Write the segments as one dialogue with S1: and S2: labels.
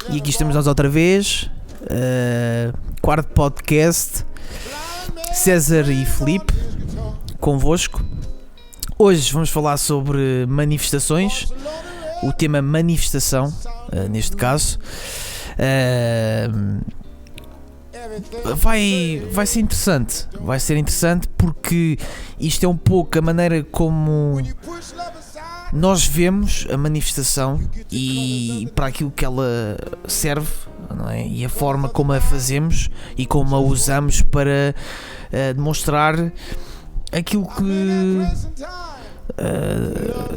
S1: E aqui estamos nós outra vez, quarto podcast, César e Filipe, convosco. Hoje vamos falar sobre manifestações, o tema manifestação, neste caso. Vai ser interessante porque isto é um pouco a maneira como nós vemos a manifestação e para aquilo que ela serve, não é? E a forma como a fazemos e como a usamos para demonstrar aquilo que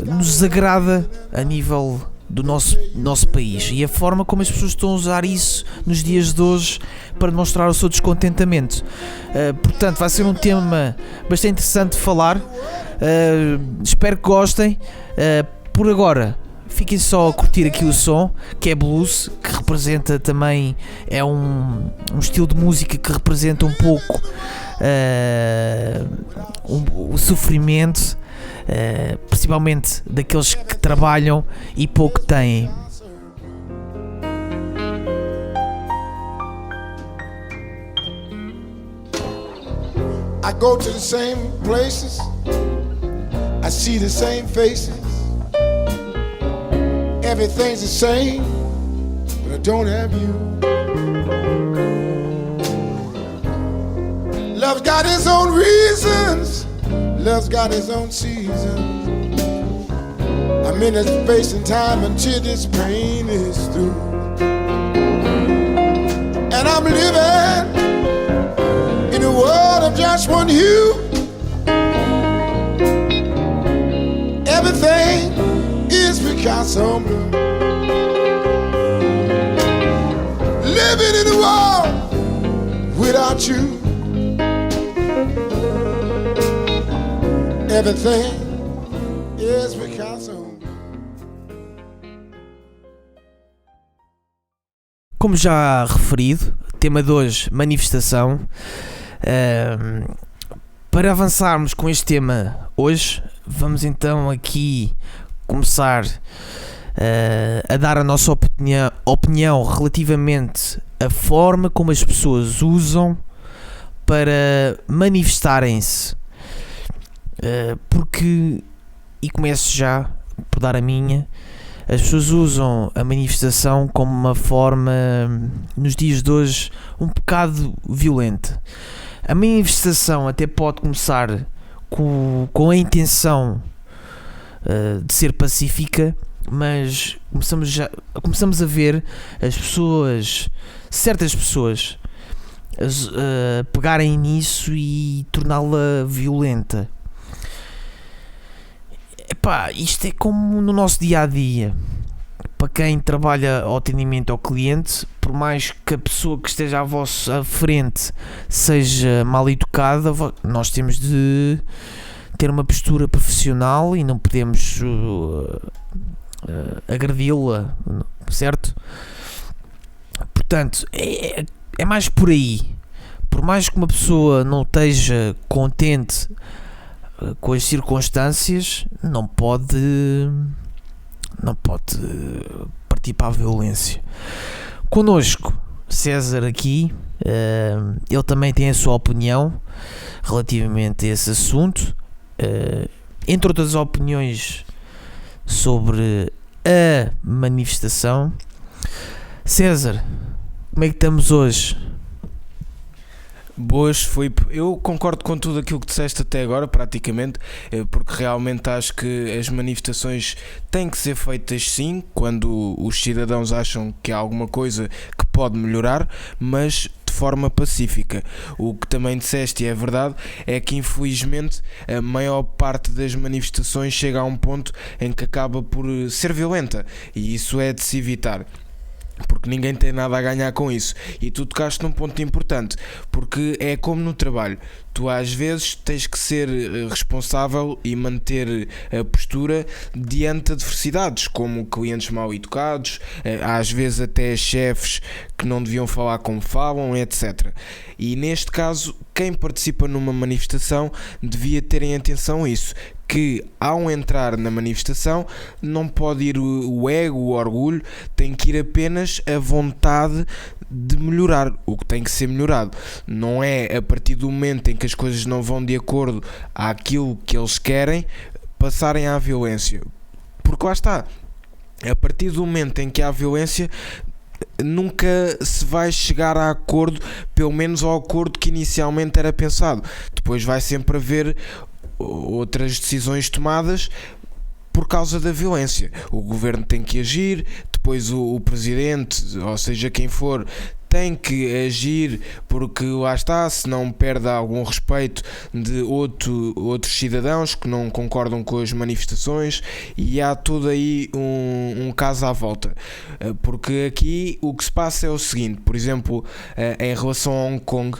S1: nos agrada a nível do nosso país e a forma como as pessoas estão a usar isso nos dias de hoje para demonstrar o seu descontentamento. Portanto, vai ser um tema bastante interessante de falar. Espero que gostem. Por agora, fiquem só a curtir aqui o som, que é blues, que representa também, é um estilo de música que representa um pouco o sofrimento, principalmente daqueles que trabalham e pouco têm.
S2: I go to the same places, I see the same faces, everything's the same, but I don't have you. Love's got its own reasons, love's got its own seasons. I'm in this space and time until this pain is through. And I'm living in a world of just one hue. Everything is Picasso blue. Living in a world without you. Everything is Picasso.
S1: Como já referido, tema de hoje, manifestação. Para avançarmos com este tema hoje, vamos então aqui começar a dar a nossa opinião relativamente à forma como as pessoas usam para manifestarem-se. Porque, e começo já por dar a minha, as pessoas usam a manifestação como uma forma, nos dias de hoje, um bocado violenta. A manifestação até pode começar com a intenção de ser pacífica, mas começamos a ver as pessoas, certas pessoas, pegarem nisso e torná-la violenta. Epá, isto é como no nosso dia-a-dia. Para quem trabalha ao atendimento ao cliente, por mais que a pessoa que esteja à vossa frente seja mal educada, nós temos de ter uma postura profissional e não podemos agredi-la, certo? Portanto, é mais por aí. Por mais que uma pessoa não esteja contente com as circunstâncias, não pode partir para a violência. Connosco, César aqui, ele também tem a sua opinião relativamente a esse assunto, entre outras opiniões sobre a manifestação. César, como é que estamos hoje?
S3: Boas, Filipe. Eu concordo com tudo aquilo que disseste até agora, praticamente, porque realmente acho que as manifestações têm que ser feitas sim, quando os cidadãos acham que há alguma coisa que pode melhorar, mas de forma pacífica. O que também disseste, e é verdade, é que infelizmente a maior parte das manifestações chega a um ponto em que acaba por ser violenta, e isso é de se evitar, porque ninguém tem nada a ganhar com isso. E tu tocaste num ponto importante, porque é como no trabalho, tu às vezes tens que ser responsável e manter a postura diante de adversidades, como clientes mal educados, às vezes até chefes que não deviam falar como falam, etc. E neste caso quem participa numa manifestação devia ter em atenção isso, que ao entrar na manifestação não pode ir o ego, o orgulho, tem que ir apenas a vontade de melhorar o que tem que ser melhorado. Não é a partir do momento em que as coisas não vão de acordo àquilo que eles querem passarem à violência, porque lá está, a partir do momento em que há violência nunca se vai chegar a acordo, pelo menos ao acordo que inicialmente era pensado. Depois vai sempre haver outras decisões tomadas por causa da violência. O governo tem que agir, depois o presidente, ou seja quem for, tem que agir, porque lá está, se não perde algum respeito de outros cidadãos que não concordam com as manifestações, e há todo aí um caso à volta, porque aqui o que se passa é o seguinte, por exemplo, em relação a Hong Kong,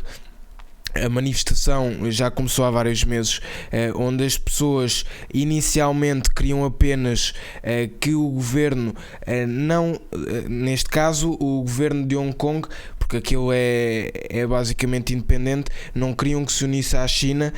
S3: a manifestação já começou há vários meses, onde as pessoas inicialmente queriam apenas que o governo neste caso o governo de Hong Kong, porque aquilo é basicamente independente, não queriam que se unisse à China,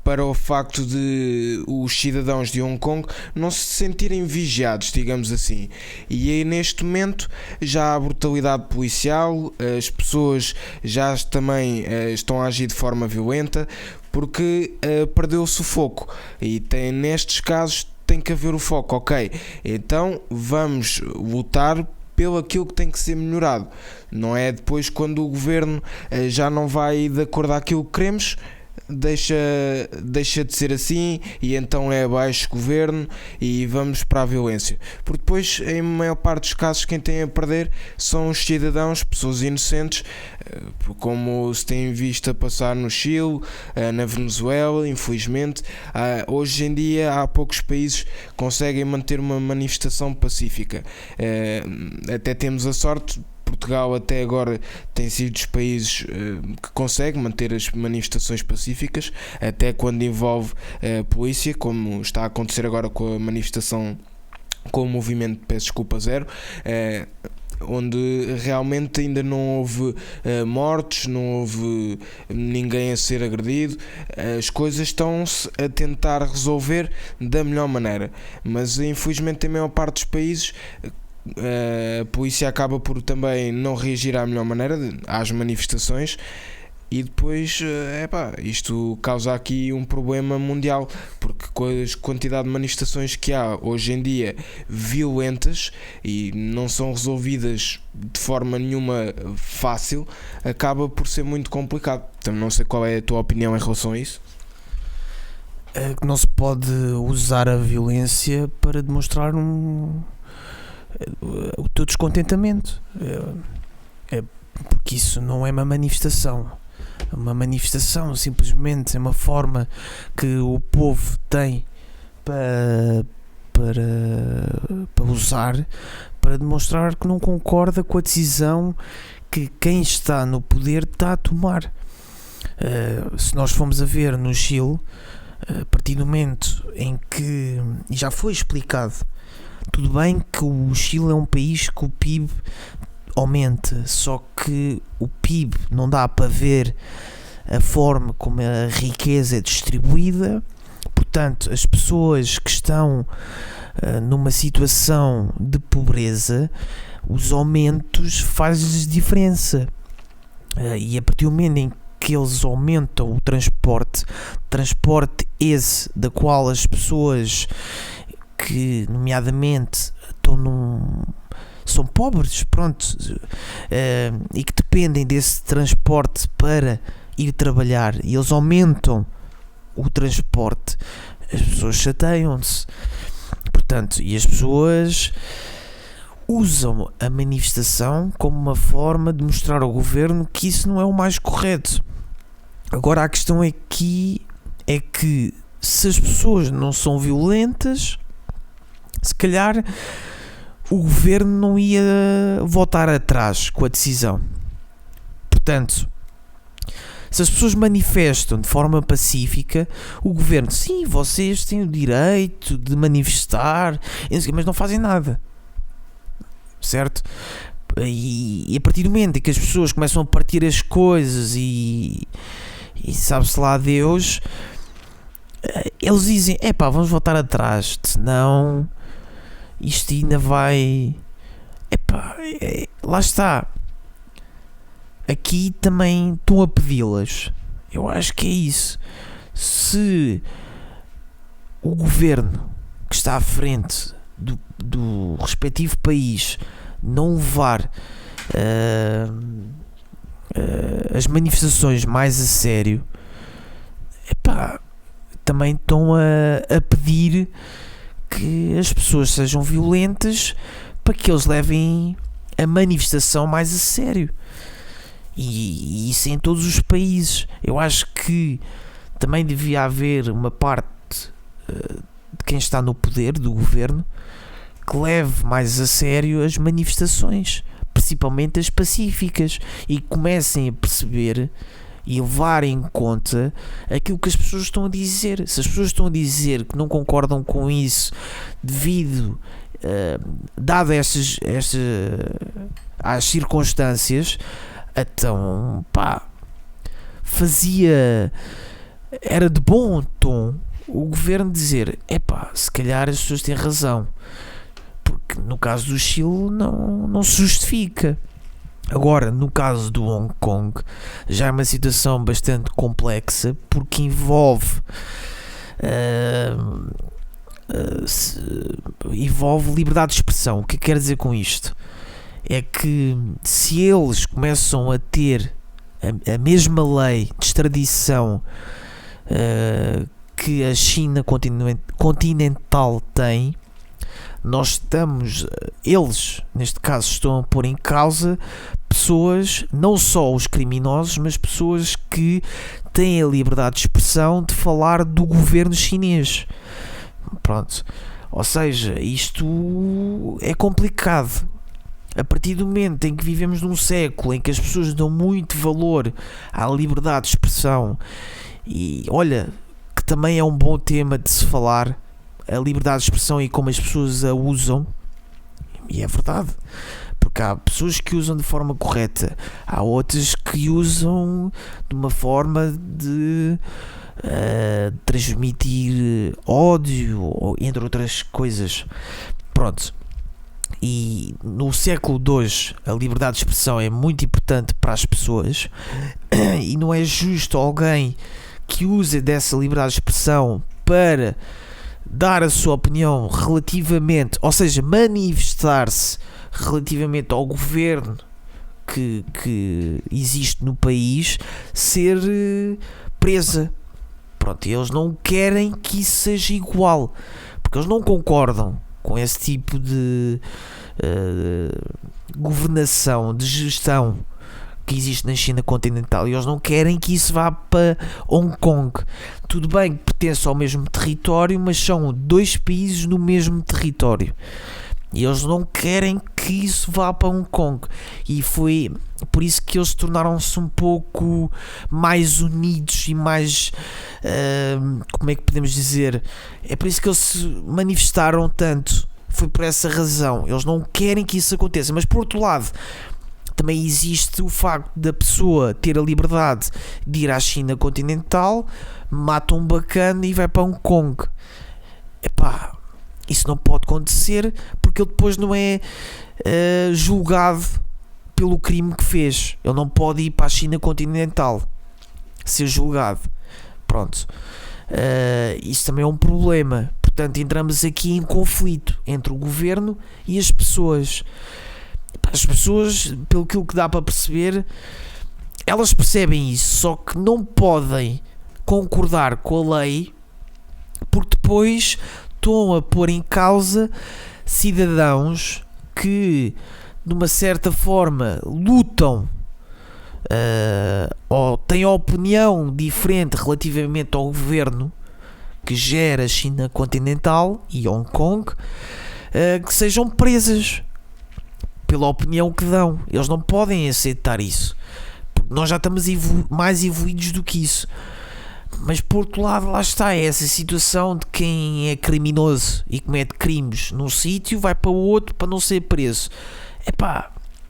S3: para o facto de os cidadãos de Hong Kong não se sentirem vigiados, digamos assim. E aí neste momento já há brutalidade policial, as pessoas já também estão a agir de forma violenta, porque perdeu-se o foco, e nestes casos tem que haver o foco, ok, então vamos lutar pelo aquilo que tem que ser melhorado, não é depois quando o governo já não vai de acordo àquilo que queremos, deixa de ser assim, e então é abaixo governo e vamos para a violência, porque depois em maior parte dos casos quem tem a perder são os cidadãos, pessoas inocentes, como se tem visto a passar no Chile, na Venezuela, infelizmente. Hoje em dia há poucos países que conseguem manter uma manifestação pacífica, até temos a sorte. Portugal até agora tem sido dos países que consegue manter as manifestações pacíficas, até quando envolve polícia, como está a acontecer agora com a manifestação, com o movimento Peço Desculpa Zero, onde realmente ainda não houve mortes, não houve ninguém a ser agredido. As coisas estão-se a tentar resolver da melhor maneira, mas infelizmente em maior parte dos países a polícia acaba por também não reagir à melhor maneira às manifestações, e depois isto causa aqui um problema mundial, porque com a quantidade de manifestações que há hoje em dia violentas e não são resolvidas de forma nenhuma fácil, acaba por ser muito complicado. Então não sei qual é a tua opinião em relação a isso.
S1: Não se pode usar a violência para demonstrar o teu descontentamento, porque isso não é uma manifestação. Uma manifestação simplesmente é uma forma que o povo tem para usar para demonstrar que não concorda com a decisão que quem está no poder está a tomar. Se nós formos a ver no Chile, a partir do momento em que, e já foi explicado, tudo bem que o Chile é um país que o PIB aumenta, só que o PIB não dá para ver a forma como a riqueza é distribuída. Portanto, as pessoas que estão numa situação de pobreza, os aumentos fazem diferença, e a partir do momento em que eles aumentam o transporte esse da qual as pessoas que, nomeadamente, são pobres, e que dependem desse transporte para ir trabalhar, e eles aumentam o transporte, as pessoas chateiam-se. Portanto, e as pessoas usam a manifestação como uma forma de mostrar ao governo que isso não é o mais correto. Agora, a questão aqui é que se as pessoas não são violentas, se calhar o governo não ia voltar atrás com a decisão. Portanto, se as pessoas manifestam de forma pacífica, o governo, sim, vocês têm o direito de manifestar, mas não fazem nada, certo? E a partir do momento em que as pessoas começam a partir as coisas e e sabe-se lá Deus, eles dizem, vamos voltar atrás, senão isto ainda vai, lá está. Aqui também estão a pedi-las. Eu acho que é isso. Se o governo que está à frente do respectivo país não levar as manifestações mais a sério, também estão a pedir que as pessoas sejam violentas para que eles levem a manifestação mais a sério. E isso em todos os países. Eu acho que também devia haver uma parte de quem está no poder, do governo, que leve mais a sério as manifestações, principalmente as pacíficas, e comecem a perceber e levar em conta aquilo que as pessoas estão a dizer. Se as pessoas estão a dizer que não concordam com isso devido dado às circunstâncias, então era de bom tom o governo dizer, se calhar as pessoas têm razão, porque no caso do Chile não se justifica. Agora, no caso do Hong Kong, já é uma situação bastante complexa, porque envolve liberdade de expressão. O que quer dizer com isto? É que se eles começam a ter a mesma lei de extradição que a China continental tem, eles, neste caso, estão a pôr em causa pessoas, não só os criminosos, mas pessoas que têm a liberdade de expressão de falar do governo chinês. Pronto. Ou seja, isto é complicado. A partir do momento em que vivemos num século em que as pessoas dão muito valor à liberdade de expressão, e olha, que também é um bom tema de se falar, a liberdade de expressão e como as pessoas a usam, e é verdade, porque há pessoas que usam de forma correta, há outras que usam de uma forma de transmitir ódio, entre outras coisas. Pronto. E no século II a liberdade de expressão é muito importante para as pessoas, e não é justo alguém que use dessa liberdade de expressão para dar a sua opinião relativamente, ou seja, manifestar-se relativamente ao governo que existe no país, ser presa. Pronto, eles não querem que isso seja igual, porque eles não concordam com esse tipo de governação, de gestão que existe na China continental, e eles não querem que isso vá para Hong Kong. Tudo bem que pertence ao mesmo território, mas são dois países no mesmo território, e eles não querem que isso vá para Hong Kong, e foi por isso que eles tornaram-se um pouco mais unidos e mais, como é que podemos dizer, é por isso que eles se manifestaram tanto, foi por essa razão. Eles não querem que isso aconteça, mas por outro lado também existe o facto da pessoa ter a liberdade de ir à China continental, mata um bacana e vai para Hong Kong. Isso não pode acontecer, porque ele depois não é julgado pelo crime que fez. Ele não pode ir para a China continental ser julgado. Pronto. Isso também é um problema. Portanto, entramos aqui em conflito entre o governo e as pessoas. As pessoas, pelo que dá para perceber, elas percebem isso, só que não podem concordar com a lei, porque depois estão a pôr em causa cidadãos que, de uma certa forma, lutam ou têm opinião diferente relativamente ao governo que gera a China continental e Hong Kong, que sejam presas pela opinião que dão. Eles não podem aceitar isso, porque nós já estamos mais evoluídos do que isso. Mas por outro lado, lá está essa situação de quem é criminoso e comete crimes num sítio, vai para o outro para não ser preso.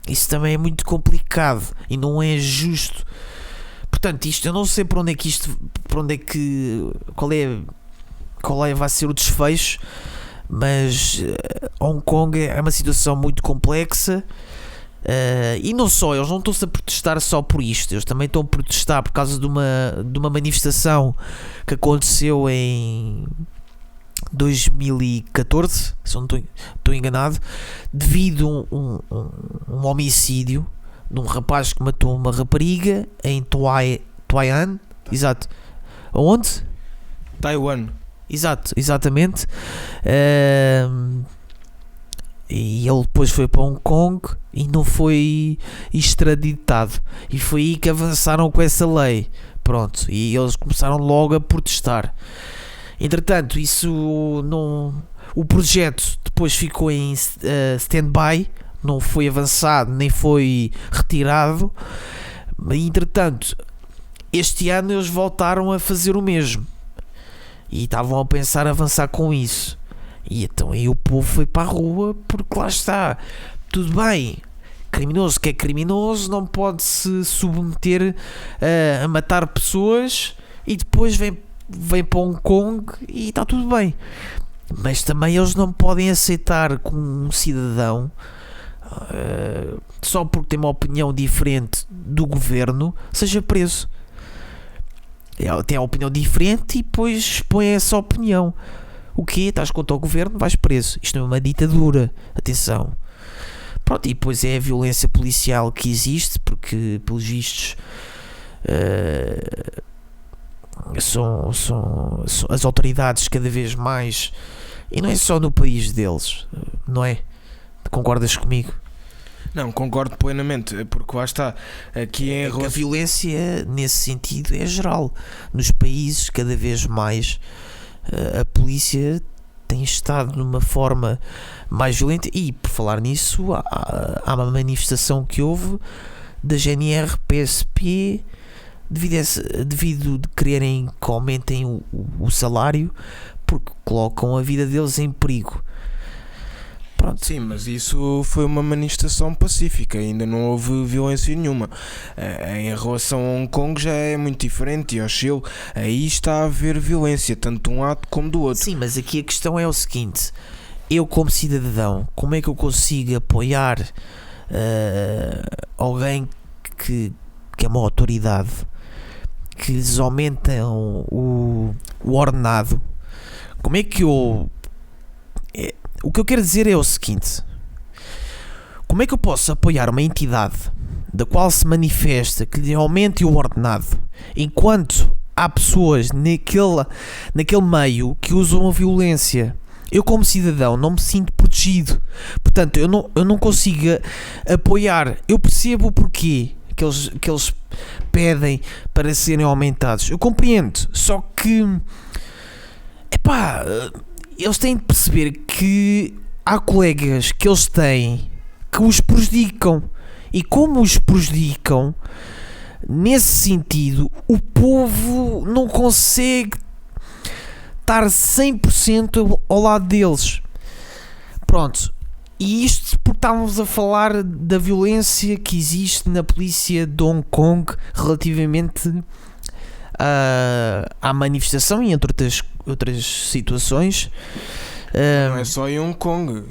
S1: Isso também é muito complicado e não é justo. portanto, isto eu não sei para onde é que isto, para onde é que, qual é vai ser o desfecho, mas Hong Kong é uma situação muito complexa. E não só, eles não estão-se a protestar só por isto, eles também estão a protestar por causa de uma manifestação que aconteceu em 2014, se eu não estou enganado, devido a um homicídio de um rapaz que matou uma rapariga em Taiwan. Exato. Onde?
S3: Taiwan.
S1: Exatamente. E ele depois foi para Hong Kong e não foi extraditado. E foi aí que avançaram com essa lei. Pronto. E eles começaram logo a protestar. Entretanto, o projeto depois ficou em stand-by. Não foi avançado, nem foi retirado. Entretanto, este ano eles voltaram a fazer o mesmo. E estavam a pensar avançar com isso. E então aí o povo foi para a rua, porque lá está. Tudo bem, criminoso que é criminoso não pode se submeter a matar pessoas e depois vem para Hong Kong e está tudo bem. Mas também eles não podem aceitar que um cidadão, só porque tem uma opinião diferente do governo, seja preso. Ele tem a opinião diferente e depois expõe essa opinião. O quê? Estás contra o governo? Vais preso. Isto não é uma ditadura. Atenção. Pronto, e depois é a violência policial que existe, porque pelos vistos são as autoridades cada vez mais, e não é só no país deles, não é? Concordas comigo?
S3: Não, concordo plenamente, porque lá está, aqui em
S1: a violência nesse sentido é geral. Nos países cada vez mais a polícia tem estado numa forma mais violenta. E por falar nisso, há uma manifestação que houve da GNR PSP devido de quererem que aumentem o salário, porque colocam a vida deles em perigo. Pronto.
S3: Sim, mas isso foi uma manifestação pacífica, ainda não houve violência nenhuma. Em relação a Hong Kong já é muito diferente, e ao Chile aí está a haver violência, tanto de um lado como do outro.
S1: Sim, mas aqui a questão é o seguinte: eu como cidadão, como é que eu consigo apoiar alguém que é uma autoridade, que lhes aumentam o ordenado? Como é que eu... O que eu quero dizer é o seguinte: como é que eu posso apoiar uma entidade da qual se manifesta que lhe aumente o ordenado, enquanto há pessoas naquele meio que usam a violência? Eu como cidadão não me sinto protegido. Portanto, eu não consigo apoiar. Eu percebo o porquê que eles pedem para serem aumentados. Eu compreendo. Só que eles têm de perceber que há colegas que eles têm que os prejudicam. E como os prejudicam, nesse sentido, o povo não consegue estar 100% ao lado deles. Pronto. E isto porque estávamos a falar da violência que existe na polícia de Hong Kong relativamente à manifestação e entre outras situações.
S3: Não é só em Hong Kong.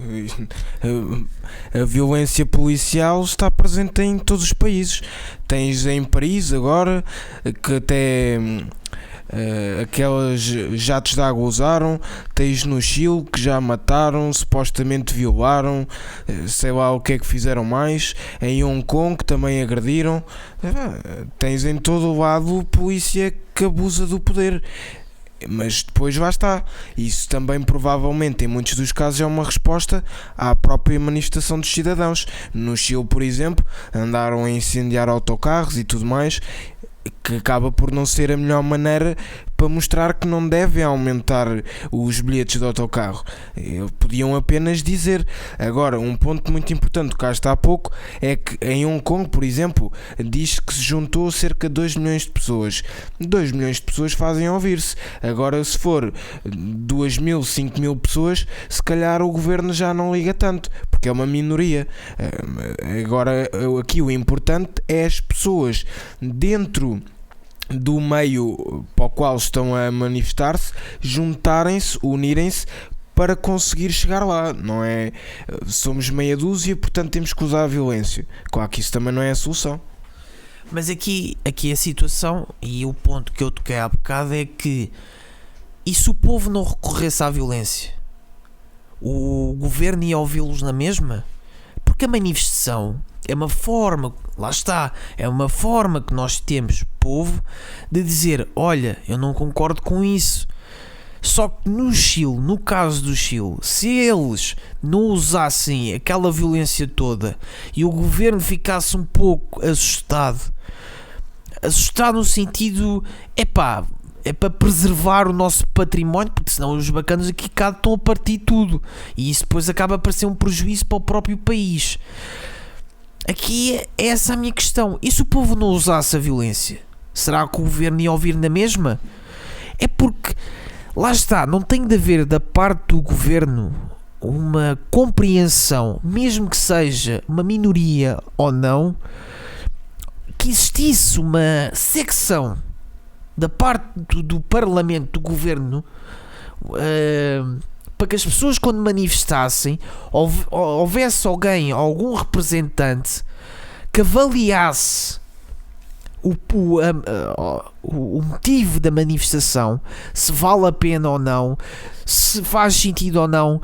S3: A violência policial está presente em todos os países. Tens em Paris agora, que até aquelas jatos de água usaram. Tens no Chile, que já mataram, supostamente violaram, sei lá o que é que fizeram mais. Em Hong Kong que também agrediram. Tens em todo o lado polícia que abusa do poder. Mas depois lá está. Isso também provavelmente em muitos dos casos é uma resposta à própria manifestação dos cidadãos. No Chile, por exemplo, andaram a incendiar autocarros e tudo mais, que acaba por não ser a melhor maneira para mostrar que não devem aumentar os bilhetes de autocarro. Podiam apenas dizer. Agora, um ponto muito importante que cá está há pouco é que em Hong Kong, por exemplo, diz que se juntou cerca de 2 milhões de pessoas. 2 milhões de pessoas fazem ouvir-se. Agora, se for 2 mil, 5 mil pessoas, se calhar o governo já não liga tanto, porque é uma minoria. Agora, aqui o importante é as pessoas dentro do meio para o qual estão a manifestar-se juntarem-se, unirem-se para conseguir chegar lá, não é? Somos meia dúzia, portanto temos que usar a violência. Claro que isso também não é a solução.
S1: Mas aqui a situação, e o ponto que eu toquei há bocado, é que e se o povo não recorresse à violência? O governo ia ouvi-los na mesma? Porque a manifestação é uma forma, lá está, é uma forma que nós temos, povo, de dizer, olha, eu não concordo com isso. Só que no Chile, no caso do Chile, se eles não usassem aquela violência toda e o governo ficasse um pouco assustado no sentido, é para preservar o nosso património, porque senão os bacanos aqui cá estão a partir tudo e isso depois acaba por ser um prejuízo para o próprio país. Aqui é essa a minha questão. E se o povo não usasse a violência? Será que o governo ia ouvir na mesma? É porque, lá está, não tem de haver da parte do governo uma compreensão, mesmo que seja uma minoria ou não, que existisse uma secção da parte do Parlamento, do Governo, para que as pessoas, quando manifestassem, houvesse algum representante que avaliasse o motivo da manifestação, se vale a pena ou não, se faz sentido ou não,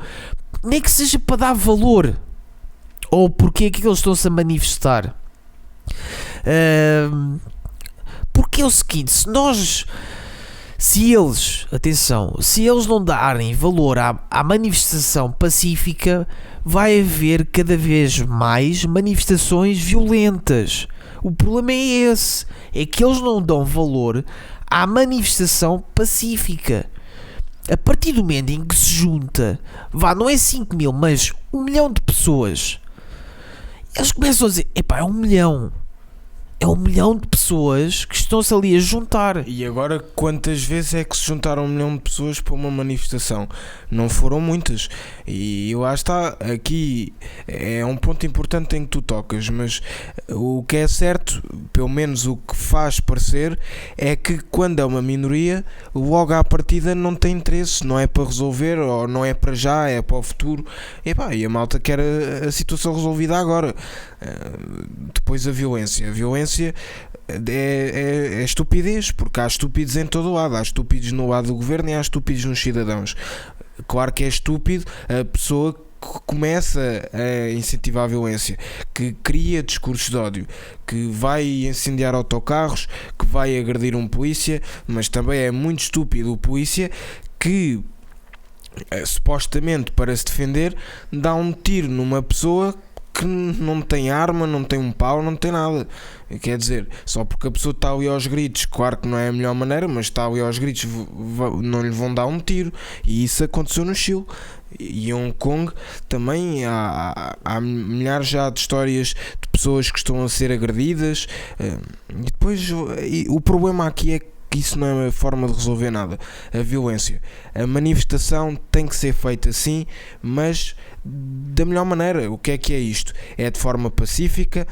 S1: nem que seja para dar valor, ou porque é que eles estão-se a manifestar. Porque é o seguinte, se eles não darem valor à manifestação pacífica, vai haver cada vez mais manifestações violentas. O problema é esse, é que eles não dão valor à manifestação pacífica. A partir do momento em que se junta, não é 5 mil, mas 1 milhão de pessoas, eles começam a dizer, é 1 milhão. É 1 milhão de pessoas que estão-se ali a juntar.
S3: E agora, quantas vezes é que se juntaram 1 milhão de pessoas para uma manifestação? Não foram muitas. E lá está, aqui é um ponto importante em que tu tocas, mas o que é certo, pelo menos o que faz parecer, é que quando é uma minoria, logo à partida não tem interesse, não é para resolver, ou não é para já, é para o futuro. E a malta quer a situação resolvida agora. Depois a violência é estupidez, porque há estúpidos em todo o lado. Há estúpidos no lado do governo e há estúpidos nos cidadãos. Claro que é estúpido a pessoa que começa a incentivar a violência, que cria discursos de ódio, que vai incendiar autocarros, que vai agredir um polícia. Mas também é muito estúpido o polícia que, supostamente para se defender, dá um tiro numa pessoa que não tem arma, não tem um pau, não tem nada. Quer dizer, só porque a pessoa está ali aos gritos, claro que não é a melhor maneira, mas está ali aos gritos, não lhe vão dar um tiro. E isso aconteceu no Chile. E em Hong Kong também há milhares já de histórias de pessoas que estão a ser agredidas. E depois o problema aqui é que isso não é uma forma de resolver nada. A violência, a manifestação tem que ser feita sim, mas da melhor maneira. O que é isto? É de forma pacífica,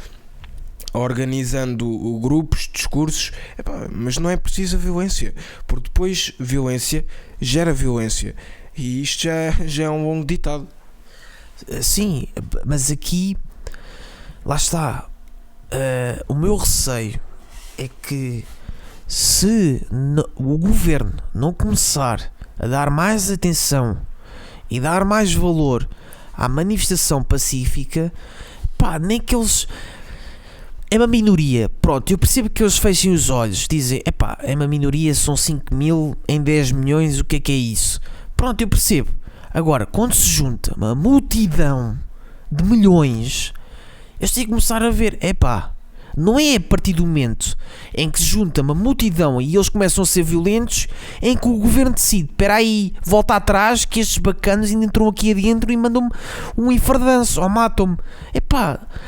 S3: organizando grupos, discursos, mas não é preciso a violência, porque depois violência gera violência, e isto já é um longo ditado.
S1: Sim, mas aqui, lá está, o meu receio é que se o governo não começar a dar mais atenção e dar mais valor à manifestação pacífica, nem que eles... É uma minoria, pronto, eu percebo que eles fechem os olhos, dizem, é uma minoria, são 5 mil em 10 milhões, o que é isso? Pronto, eu percebo. Agora, quando se junta uma multidão de milhões, eles têm que começar a ver, não é a partir do momento em que se junta uma multidão e eles começam a ser violentos, em que o governo decide, espera aí, volta atrás, que estes bacanos ainda entram aqui adentro e mandam-me um enfardanço, ou matam-me.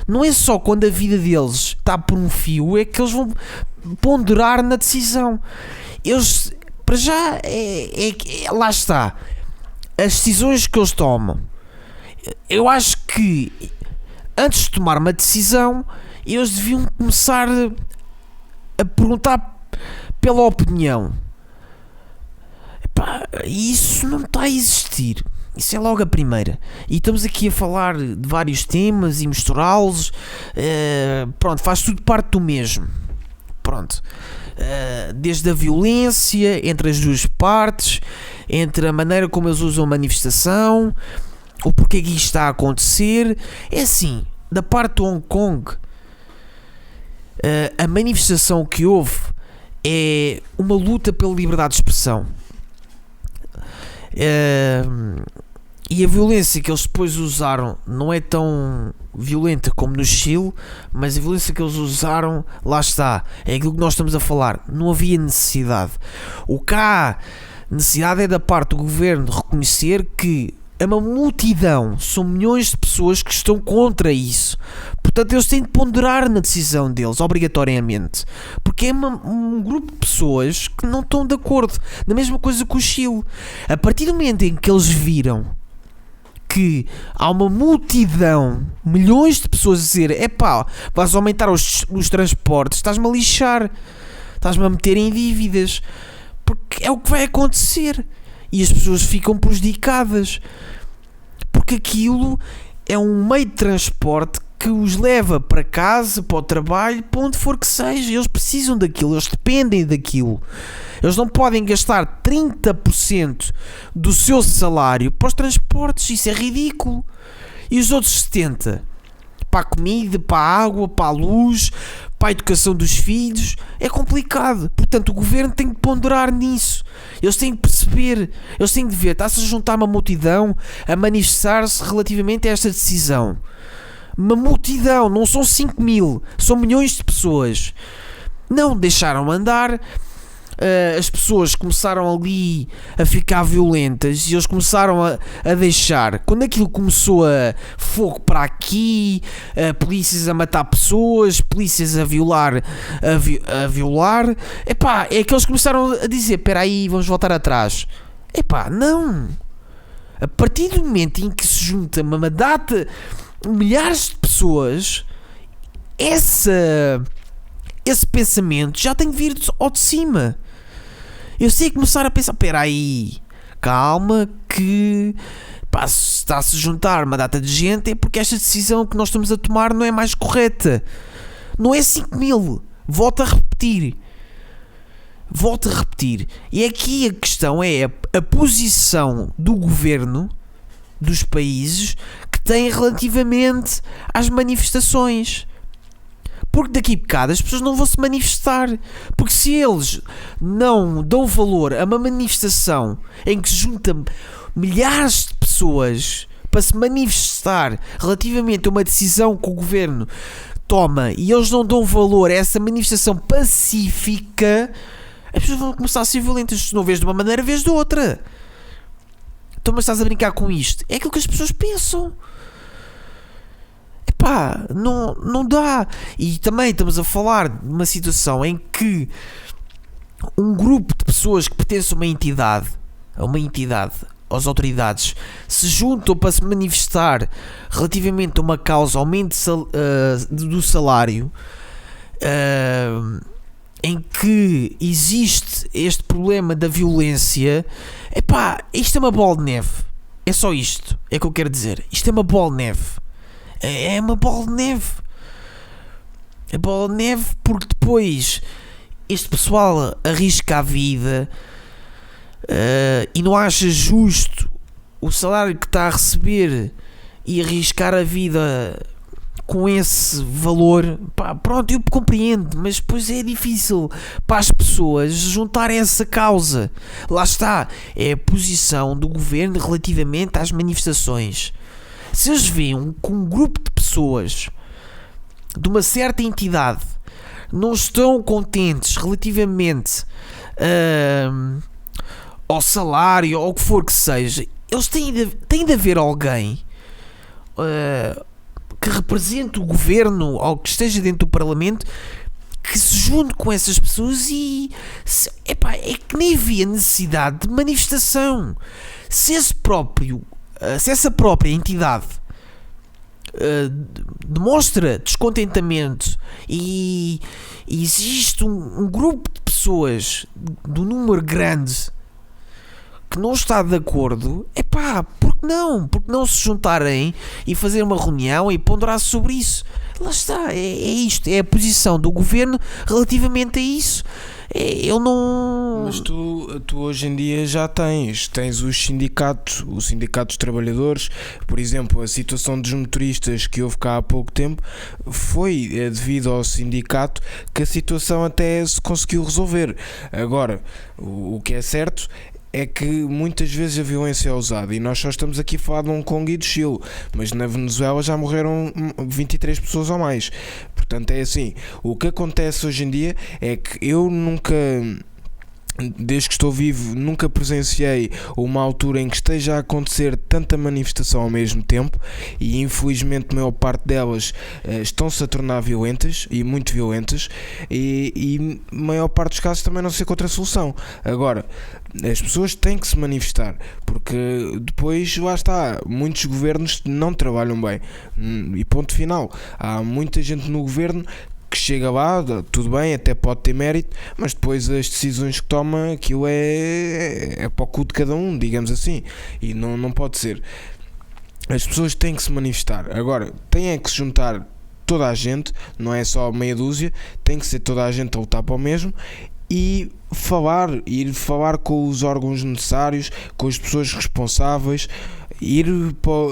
S1: Não é só quando a vida deles está por um fio, é que eles vão ponderar na decisão. Eles, para já, lá está, as decisões que eles tomam. Eu acho que, antes de tomar uma decisão, eles deviam começar a perguntar pela opinião. Epá, isso não está a existir. Isso é logo a primeira. E estamos aqui a falar de vários temas e misturá-los. Pronto, faz tudo parte do mesmo. Pronto. Desde a violência entre as duas partes, entre a maneira como eles usam a manifestação, o porquê que isto está a acontecer. É assim, da parte de Hong Kong, a manifestação que houve é uma luta pela liberdade de expressão. E a violência que eles depois usaram não é tão violenta como no Chile, mas a violência que eles usaram, lá está, é aquilo que nós estamos a falar. Não havia necessidade. O que há necessidade é da parte do governo de reconhecer que é uma multidão, são milhões de pessoas que estão contra isso. Portanto, eles têm de ponderar na decisão deles, obrigatoriamente, porque é um grupo de pessoas que não estão de acordo. Na mesma coisa que o Chile. A partir do momento em que eles viram que há uma multidão, milhões de pessoas a dizer: epá, vais aumentar os transportes, estás-me a lixar, estás-me a meter em dívidas, porque é o que vai acontecer. E as pessoas ficam prejudicadas, porque aquilo é um meio de transporte que os leva para casa, para o trabalho, para onde for que seja. Eles precisam daquilo, eles dependem daquilo. Eles não podem gastar 30% do seu salário para os transportes, isso é ridículo. E os outros 70%? Para a comida, para a água, para a luz, para a educação dos filhos, é complicado. Portanto, o governo tem que ponderar nisso. Eles têm que perceber, eles têm de ver, está-se a juntar uma multidão a manifestar-se relativamente a esta decisão. Uma multidão, não são 5 mil, são milhões de pessoas. Não deixaram andar. As pessoas começaram ali a ficar violentas e eles começaram a deixar. Quando aquilo começou a fogo para aqui, polícias a matar pessoas, polícias a violar, epá, é que eles começaram a dizer: espera aí, vamos voltar atrás. Epá, não. A partir do momento em que se junta uma data, milhares de pessoas, esse pensamento já tem que vir ao de cima. Eu sei começar a pensar: espera aí, calma, que pá, se está-se a juntar uma data de gente é porque esta decisão que nós estamos a tomar não é mais correta. Não é 5 mil. Volto a repetir. E aqui a questão é a posição do governo dos países que tem relativamente às manifestações. Porque daqui a bocado as pessoas não vão se manifestar. Porque se eles não dão valor a uma manifestação em que se juntam milhares de pessoas para se manifestar relativamente a uma decisão que o governo toma, e eles não dão valor a essa manifestação pacífica, as pessoas vão começar a ser violentas. Se não vês de uma maneira, vês de outra. Então, mas estás a brincar com isto? É aquilo que as pessoas pensam. Epá, não dá. E também estamos a falar de uma situação em que um grupo de pessoas que pertencem a uma entidade, às autoridades, se juntam para se manifestar relativamente a uma causa, aumento do salário, em que existe este problema da violência. Epá, isto é uma bola de neve. É só isto, é que eu quero dizer. Isto é uma bola de neve. É uma bola de neve. É bola de neve porque depois este pessoal arrisca a vida e não acha justo o salário que está a receber e arriscar a vida com esse valor. Pá, pronto, eu compreendo, mas depois é difícil para as pessoas juntarem essa causa. Lá está, é a posição do governo relativamente às manifestações. Se eles veem que um grupo de pessoas de uma certa entidade não estão contentes relativamente ao salário ou o que for que seja, eles têm de haver alguém que represente o governo ou que esteja dentro do parlamento que se junte com essas pessoas e é que nem havia necessidade de manifestação. Se essa própria entidade demonstra descontentamento e existe um grupo de pessoas pessoas do número grande que não está de acordo, porque não? Porque não se juntarem e fazer uma reunião e ponderar sobre isso? Lá está, é isto, é a posição do governo relativamente a isso. Eu não...
S3: Mas tu hoje em dia já tens os sindicatos, o sindicato dos trabalhadores. Por exemplo, a situação dos motoristas que houve cá há pouco tempo foi devido ao sindicato que a situação até se conseguiu resolver. Agora, o que é certo é que muitas vezes a violência é usada, e nós só estamos aqui a falar de Hong Kong e do Chile, mas na Venezuela já morreram 23 pessoas ou mais. Portanto, é assim, o que acontece hoje em dia é que eu nunca, desde que estou vivo, nunca presenciei uma altura em que esteja a acontecer tanta manifestação ao mesmo tempo, e infelizmente a maior parte delas estão-se a tornar violentas, e muito violentas, e a maior parte dos casos também não se encontra solução. Agora, as pessoas têm que se manifestar, porque depois, lá está, muitos governos não trabalham bem, e ponto final. Há muita gente no governo que chega lá, tudo bem, até pode ter mérito, mas depois as decisões que toma, aquilo é para o cu de cada um, digamos assim, e não pode ser. As pessoas têm que se manifestar. Agora, têm que se juntar toda a gente, não é só meia dúzia, tem que ser toda a gente a lutar para o mesmo, e ir falar com os órgãos necessários, com as pessoas responsáveis,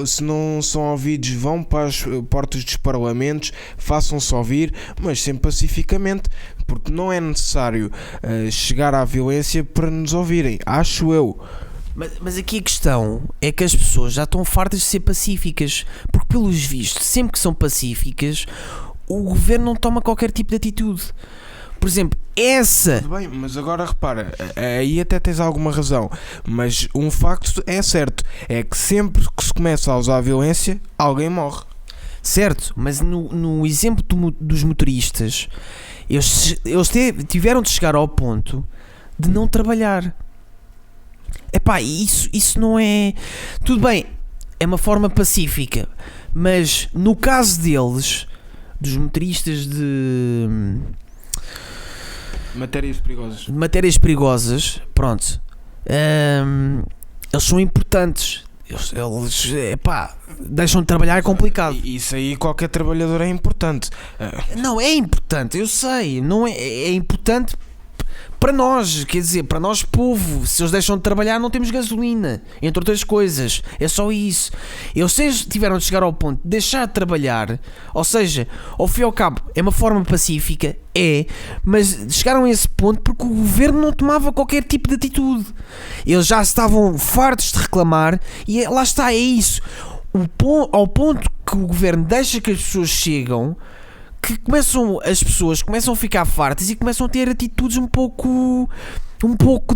S3: se não são ouvidos, vão para as portas dos parlamentos, façam-se ouvir, mas sempre pacificamente, porque não é necessário chegar à violência para nos ouvirem, acho eu.
S1: Mas aqui a questão é que as pessoas já estão fartas de ser pacíficas, porque pelos vistos, sempre que são pacíficas, o governo não toma qualquer tipo de atitude. Por exemplo, essa...
S3: Tudo bem, mas agora repara, aí até tens alguma razão, mas um facto é certo, é que sempre que se começa a usar a violência, alguém morre.
S1: Certo, mas no exemplo dos motoristas, eles tiveram de chegar ao ponto de não trabalhar. Isso não é... Tudo bem, é uma forma pacífica, mas no caso deles, dos motoristas de... matérias perigosas, pronto, eles são importantes, eles deixam de trabalhar, é complicado.
S3: Isso aí qualquer trabalhador é importante.
S1: Não, é importante, eu sei, não é importante para nós, quer dizer, para nós povo. Se eles deixam de trabalhar, não temos gasolina, entre outras coisas, é só isso. Eles tiveram de chegar ao ponto de deixar de trabalhar, ou seja, ao fim e ao cabo é uma forma pacífica, mas chegaram a esse ponto porque o governo não tomava qualquer tipo de atitude. Eles já estavam fartos de reclamar, e lá está, é isso, ao ponto que o governo deixa que as pessoas chegam, que as pessoas começam a ficar fartas e começam a ter atitudes um pouco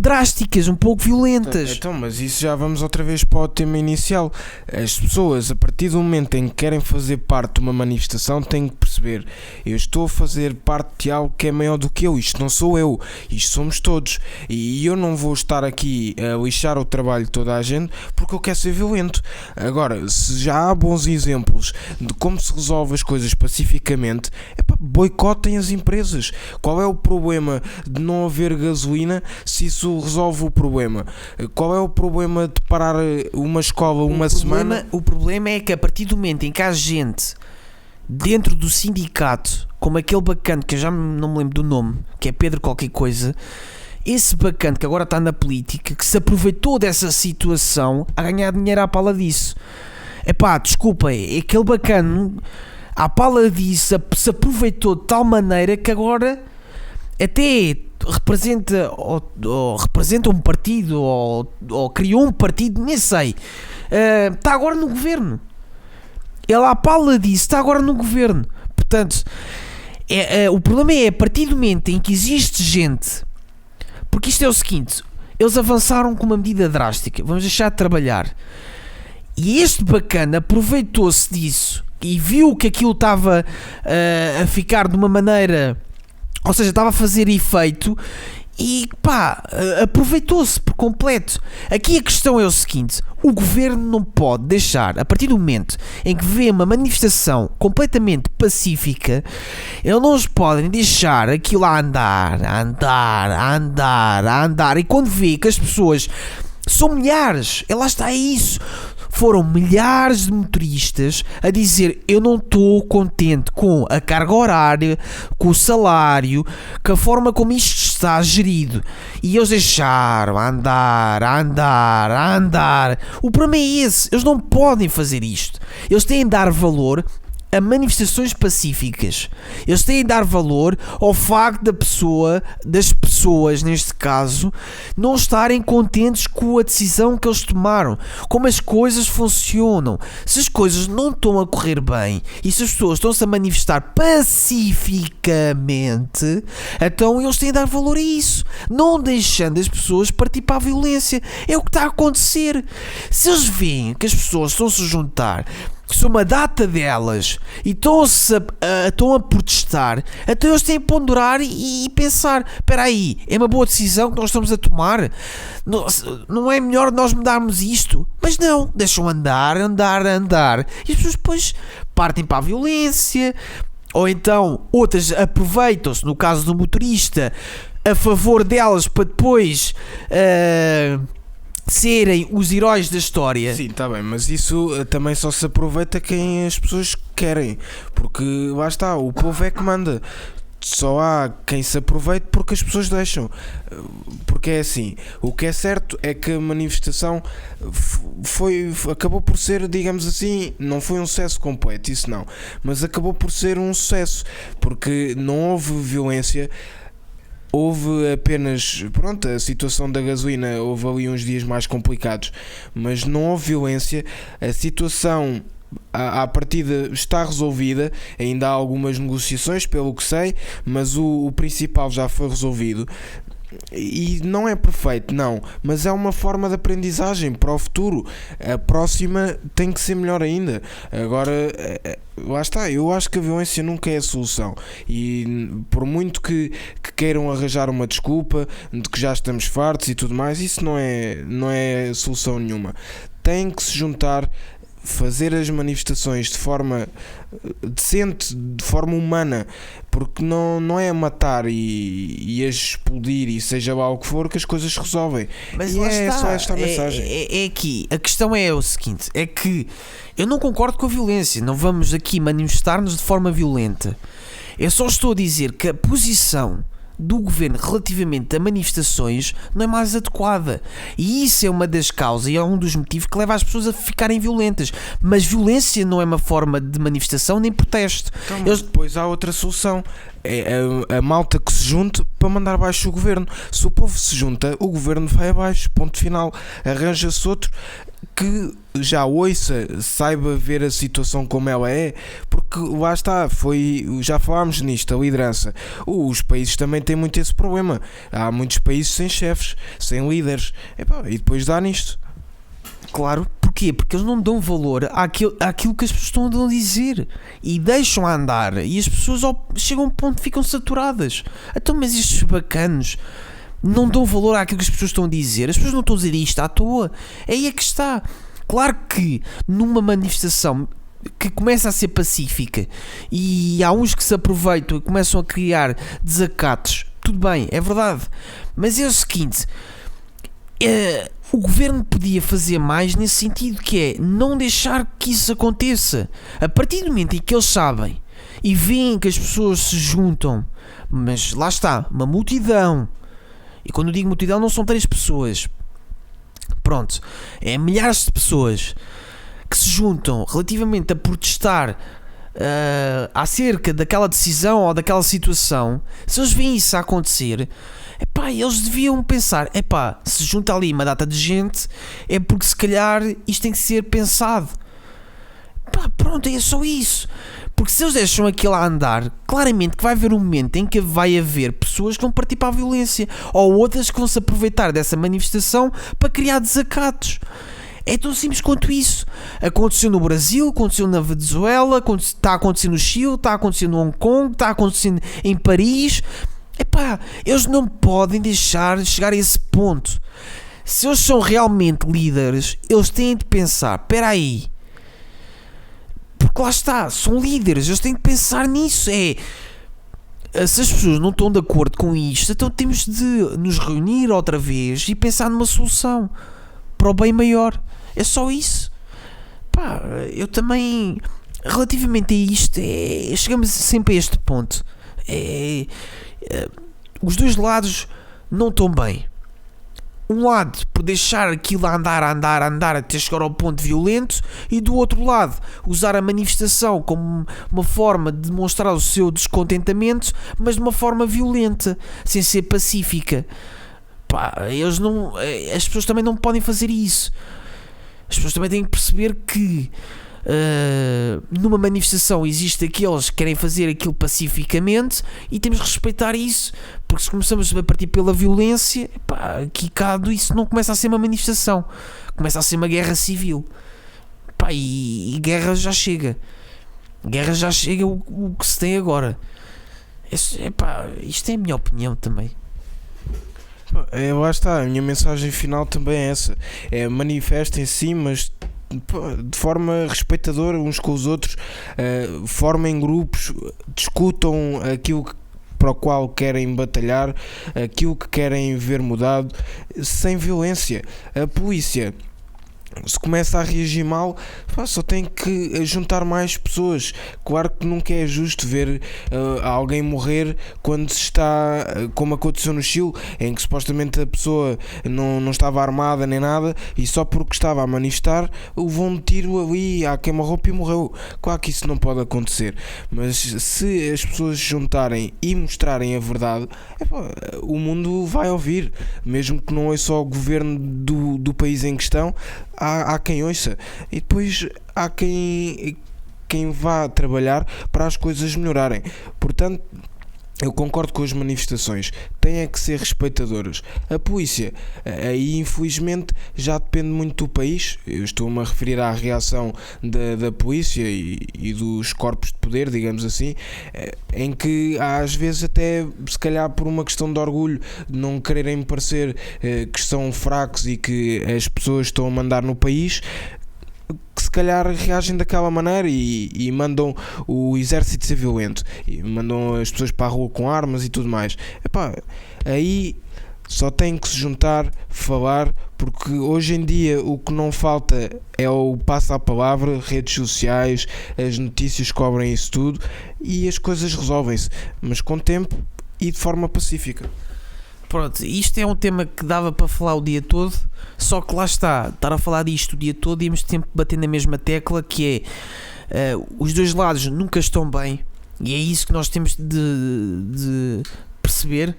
S1: drásticas, um pouco violentas.
S3: Então, mas isso já vamos outra vez para o tema inicial. As pessoas, a partir do momento em que querem fazer parte de uma manifestação, têm que perceber: eu estou a fazer parte de algo que é maior do que eu, isto não sou eu, isto somos todos, e eu não vou estar aqui a lixar o trabalho de toda a gente porque eu quero ser violento. Agora, se já há bons exemplos de como se resolve as coisas pacificamente, boicotem as empresas. Qual é o problema de não haver gasolina se isso resolve o problema? Qual é o problema de parar uma escola uma semana?
S1: O problema é que a partir do momento em que há gente dentro do sindicato, como aquele bacana que eu já não me lembro do nome, que é Pedro qualquer coisa, esse bacana que agora está na política, que se aproveitou dessa situação a ganhar dinheiro à pala disso. Desculpa, aquele bacana à pala disso se aproveitou de tal maneira que agora até representa um partido ou criou um partido, nem sei, está agora no governo. Ele à pala disso está agora no governo. Portanto, o problema é a partir do momento em que existe gente, porque isto é o seguinte: eles avançaram com uma medida drástica, vamos deixar de trabalhar, e este bacana aproveitou-se disso e viu que aquilo estava a ficar de uma maneira, ou seja, estava a fazer efeito, E pá, aproveitou-se por completo. Aqui a questão é o seguinte: o governo não pode deixar, a partir do momento em que vê uma manifestação completamente pacífica, eles não os podem deixar aquilo a andar, e quando vê que as pessoas são milhares, lá está isso. Foram milhares de motoristas a dizer: eu não estou contente com a carga horária, com o salário, com a forma como isto está gerido. E eles deixaram andar. O problema é esse. Eles não podem fazer isto. Eles têm de dar valor a manifestações pacíficas. Eles têm de dar valor ao facto das pessoas, neste caso, não estarem contentes com a decisão que eles tomaram, como as coisas funcionam. Se as coisas não estão a correr bem e se as pessoas estão-se a manifestar pacificamente, então eles têm de dar valor a isso, não deixando as pessoas partir para a violência. É o que está a acontecer. Se eles veem que as pessoas estão-se a juntar, que são uma data delas e estão a protestar, então eles têm de ponderar e pensar: espera aí, é uma boa decisão que nós estamos a tomar? Não é melhor nós mudarmos isto? Mas não, deixam andar e as pessoas depois partem para a violência, ou então outras aproveitam-se, no caso do motorista, a favor delas para depois serem os heróis da história.
S3: Sim, está bem, mas isso também só se aproveita quem as pessoas querem, porque lá está, o povo é que manda. Só há quem se aproveite porque as pessoas deixam. Porque é assim, o que é certo é que a manifestação acabou por ser, digamos assim, não foi um sucesso completo, isso não, mas acabou por ser um sucesso, porque não houve violência. Houve apenas, a situação da gasolina, houve ali uns dias mais complicados, mas não houve violência. A situação à partida está resolvida, ainda há algumas negociações, pelo que sei, mas o principal já foi resolvido. E não é perfeito, não, mas é uma forma de aprendizagem para o futuro. A próxima tem que ser melhor ainda. Agora, lá está, eu acho que a violência nunca é a solução. E por muito que queiram arranjar uma desculpa de que já estamos fartos e tudo mais, isso não é solução nenhuma. Tem que se juntar, fazer as manifestações de forma decente, de forma humana, porque não é a matar e a explodir e seja lá o que for que as coisas se resolvem.
S1: Mas
S3: e
S1: lá
S3: é
S1: está,
S3: só esta a mensagem.
S1: É aqui, a questão é o seguinte: é que eu não concordo com a violência, não vamos aqui manifestar-nos de forma violenta. Eu só estou a dizer que a posição do governo relativamente a manifestações não é mais adequada, e isso é uma das causas e é um dos motivos que leva as pessoas a ficarem violentas. Mas violência não é uma forma de manifestação nem protesto.
S3: Então, depois há outra solução, é a malta que se junte para mandar abaixo o governo. Se o povo se junta, o governo vai abaixo, ponto final. Arranja-se outro que já ouça, saiba ver a situação como ela é, porque lá está, já falámos nisto, a liderança. Os países também têm muito esse problema. Há muitos países sem chefes, sem líderes, e depois dá nisto.
S1: Claro, porquê? Porque eles não dão valor àquilo que as pessoas estão a dizer e deixam a andar, e as pessoas chegam a um ponto que ficam saturadas. Então, mas estes bacanos não dão valor àquilo que as pessoas estão a dizer. As pessoas não estão a dizer isto à toa. É aí que está. Claro que numa manifestação que começa a ser pacífica e há uns que se aproveitam e começam a criar desacatos, tudo bem, é verdade, mas é o seguinte: o governo podia fazer mais nesse sentido, que é não deixar que isso aconteça. A partir do momento em que eles sabem e veem que as pessoas se juntam, mas lá está, uma multidão, e quando eu digo multidão não são 3 pessoas, pronto, é milhares de pessoas que se juntam relativamente a protestar acerca daquela decisão ou daquela situação. Se eles veem isso a acontecer, eles deviam pensar: se junta ali uma data de gente, é porque se calhar isto tem que ser pensado. Pronto, é só isso. Porque se eles deixam aquilo a andar, claramente que vai haver um momento em que vai haver pessoas que vão partir para a violência, ou outras que vão se aproveitar dessa manifestação para criar desacatos. É tão simples quanto isso. Aconteceu no Brasil, aconteceu na Venezuela, está acontecendo no Chile, está acontecendo no Hong Kong, está acontecendo em Paris. Epá, eles não podem deixar de chegar a esse ponto. Se eles são realmente líderes, eles têm de pensar, espera aí, porque lá está, são líderes, eles têm de pensar nisso, se as pessoas não estão de acordo com isto, então temos de nos reunir outra vez e pensar numa solução para o bem maior. É só isso. Pá, eu também, relativamente a isto, chegamos sempre a este ponto. Os dois lados não estão bem. Um lado por deixar aquilo andar até chegar ao ponto violento, e do outro lado usar a manifestação como uma forma de demonstrar o seu descontentamento, mas de uma forma violenta, sem ser pacífica. Pá, as pessoas também não podem fazer isso. As pessoas também têm que perceber que numa manifestação existe aqueles que querem fazer aquilo pacificamente, e temos de respeitar isso, porque se começamos a partir pela violência, pá, aqui cado, isso não começa a ser uma manifestação, começa a ser uma guerra civil. Pá, e guerra já chega o que se tem agora. Pá, isto é a minha opinião também.
S3: Lá está, a minha mensagem final também é essa: manifestem-se, mas de forma respeitadora uns com os outros, formem grupos, discutam aquilo para o qual querem batalhar, aquilo que querem ver mudado, sem violência. A polícia, se começa a reagir mal, só tem que juntar mais pessoas. Claro que nunca é justo ver alguém morrer quando se está, como aconteceu no Chile, em que supostamente a pessoa não estava armada nem nada, e só porque estava a manifestar levou um tiro ali à queima-roupa e morreu. Claro que isso não pode acontecer, mas se as pessoas se juntarem e mostrarem a verdade, o mundo vai ouvir, mesmo que não é só o governo do país em questão. Há quem ouça, e depois há quem vá trabalhar para as coisas melhorarem. Portanto, eu concordo com as manifestações, têm que ser respeitadoras. A polícia, aí infelizmente já depende muito do país. Eu estou-me a referir à reação da polícia e dos corpos de poder, digamos assim, em que às vezes até, se calhar por uma questão de orgulho, de não quererem parecer que são fracos e que as pessoas estão a mandar no país, que se calhar reagem daquela maneira e mandam o exército ser violento, e mandam as pessoas para a rua com armas e tudo mais. Aí só tem que se juntar, falar, porque hoje em dia o que não falta é o passo à palavra, redes sociais, as notícias cobrem isso tudo, e as coisas resolvem-se, mas com tempo e de forma pacífica.
S1: Pronto, isto é um tema que dava para falar o dia todo, só que lá está, estar a falar disto o dia todo e íamos sempre bater na mesma tecla, que é os dois lados nunca estão bem, e é isso que nós temos de perceber,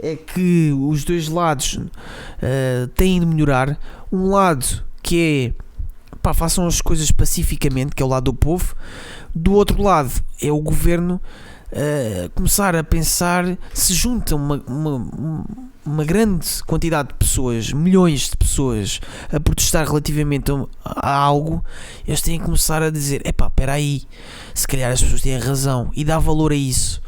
S1: é que os dois lados têm de melhorar. Um lado que é, façam as coisas pacificamente, que é o lado do povo. Do outro lado é o governo começar a pensar, se junta uma grande quantidade de pessoas, milhões de pessoas, a protestar relativamente a algo, eles têm que começar a dizer, espera aí, se calhar as pessoas têm razão, e dar valor a isso.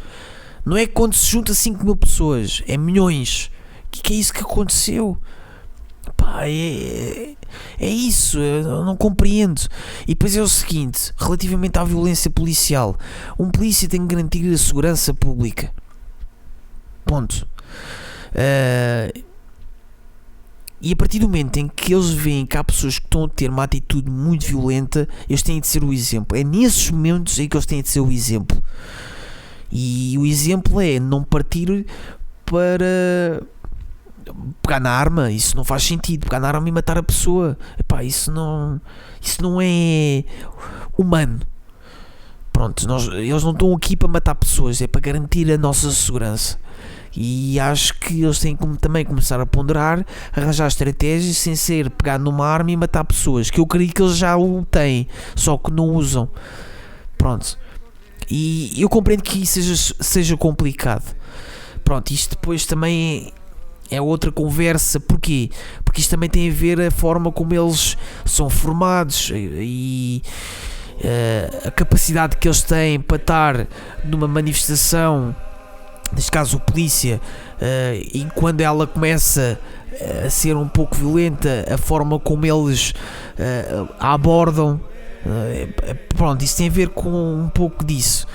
S1: Não é quando se junta 5.000 pessoas, é milhões. O que é isso que aconteceu? É isso, eu não compreendo. E depois é o seguinte, relativamente à violência policial, um polícia tem que garantir a segurança pública. Ponto. E a partir do momento em que eles veem que há pessoas que estão a ter uma atitude muito violenta, eles têm de ser o exemplo. É nesses momentos em que eles têm de ser o exemplo. E o exemplo é não partir para pegar na arma. Isso não faz sentido, pegar na arma e matar a pessoa. Isso não é humano. Pronto, eles não estão aqui para matar pessoas, é para garantir a nossa segurança. E acho que eles têm que também começar a ponderar, arranjar estratégias sem ser pegar numa arma e matar pessoas, que eu creio que eles já o têm, só que não usam. Pronto. E eu compreendo que isso seja complicado. Pronto, isto depois também é outra conversa. Porquê? Porque isto também tem a ver a forma como eles são formados e a capacidade que eles têm para estar numa manifestação neste caso o polícia, e quando ela começa a ser um pouco violenta, a forma como eles a abordam, pronto, isso tem a ver com um pouco disso.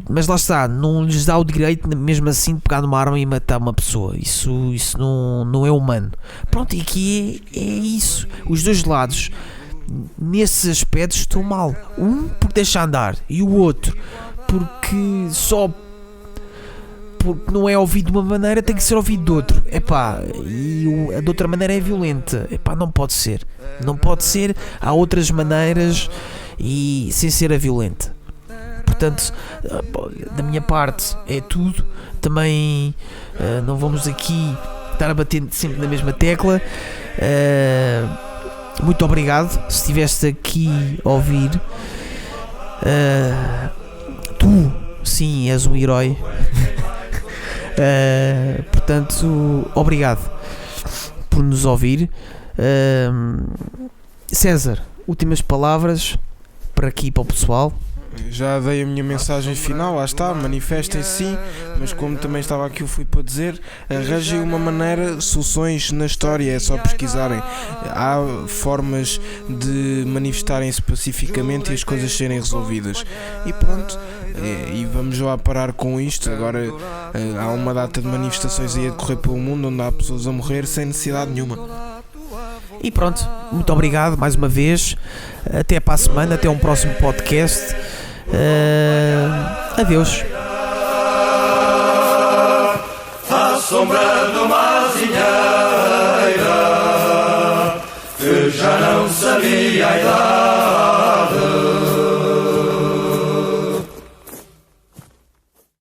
S1: Mas lá está, não lhes dá o direito mesmo assim de pegar numa arma e matar uma pessoa. Isso não é humano. Pronto, e aqui é isso. Os dois lados nesses aspectos estão mal. Um porque deixa andar e o outro porque não é ouvido de uma maneira, tem que ser ouvido de outro. E a de outra maneira é violenta. Não pode ser. Não pode ser. Há outras maneiras e sem ser a violenta. Portanto, da minha parte é tudo. Também não vamos aqui estar a bater sempre na mesma tecla. Muito obrigado se estiveste aqui a ouvir. Tu, sim, és um herói. Portanto, obrigado por nos ouvir. César, últimas palavras para aqui, para o pessoal.
S3: Já dei a minha mensagem final, lá está, manifestem-se sim, mas como também estava aqui o Filipe a dizer, arranjem uma maneira, soluções na história, é só pesquisarem. Há formas de manifestarem-se pacificamente e as coisas serem resolvidas. E pronto, e vamos lá parar com isto. Agora há uma data de manifestações aí a decorrer pelo mundo onde há pessoas a morrer sem necessidade nenhuma.
S1: E pronto, muito obrigado mais uma vez. Até para a semana, até um próximo podcast. Adeus.
S4: À sombra de uma azinheira que já não sabia a idade.